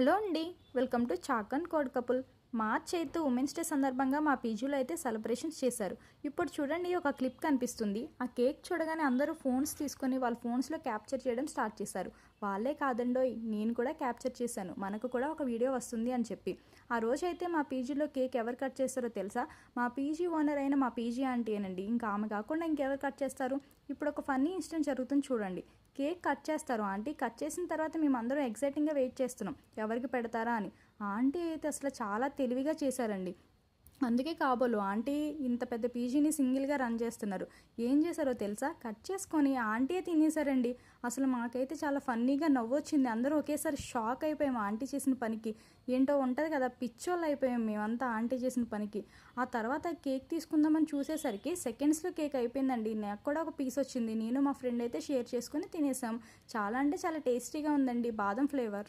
Hello అండి, welcome to chalk and code couple. March 8 women's day సందర్భంగా మా పీజీలో అయితే సెలబ్రేషన్స్ చేశారు. ఇప్పుడు చూడండి, ఒక క్లిప్ కనిపిస్తుంది. ఆ కేక్ చూడగానే అందరూ ఫోన్స్ తీసుకొని వాళ్ళ ఫోన్స్లో క్యాప్చర్ చేయడం స్టార్ట్ చేశారు. వాళ్ళే కాదండోయ్, నేను కూడా క్యాప్చర్ చేశాను, మనకు కూడా ఒక వీడియో వస్తుంది అని చెప్పి. ఆ రోజు అయితే మా పీజీలో కేక్ ఎవరు కట్ చేస్తారో తెలుసా? మా పీజీ ఓనర్ అయిన మా పీజీ ఆంటీ అనండి. ఇంకా ఆమె కాకుండా ఇంకెవరు కట్ చేస్తారు? ఇప్పుడు ఒక ఫన్నీ ఇన్సిడెంట్ జరుగుతుంది చూడండి. కేక్ కట్ చేస్తారు ఆంటీ. కట్ చేసిన తర్వాత మేమందరం ఎగ్జైటింగ్గా వెయిట్ చేస్తున్నాం ఎవరికి పెడతారా అని. ఆంటీ అయితే అసలు చాలా తెలివిగా చేశారండి. అందుకే కాబోలు ఆంటీ ఇంత పెద్ద పీజీని సింగిల్గా రన్ చేస్తున్నారు. ఏం చేశారో తెలుసా? కట్ చేసుకొని ఆంటీయే తినేశారండి. అసలు మాకైతే చాలా ఫన్నీగా నవ్వొచ్చింది. అందరూ ఒకేసారి షాక్ అయిపోయాం ఆంటీ చేసిన పనికి. ఏంటో ఉంటుంది కదా, పిచ్చోళ్ళు అయిపోయాం మేమంతా ఆంటీ చేసిన పనికి. ఆ తర్వాత కేక్ తీసుకుందామని చూసేసరికి సెకండ్స్లో కేక్ అయిపోయిందండి. నాకు కూడా ఒక పీస్ వచ్చింది. నేను మా ఫ్రెండ్ అయితే షేర్ చేసుకొని తినేసాం. చాలా అంటే చాలా టేస్టీగా ఉందండి, బాదం ఫ్లేవర్.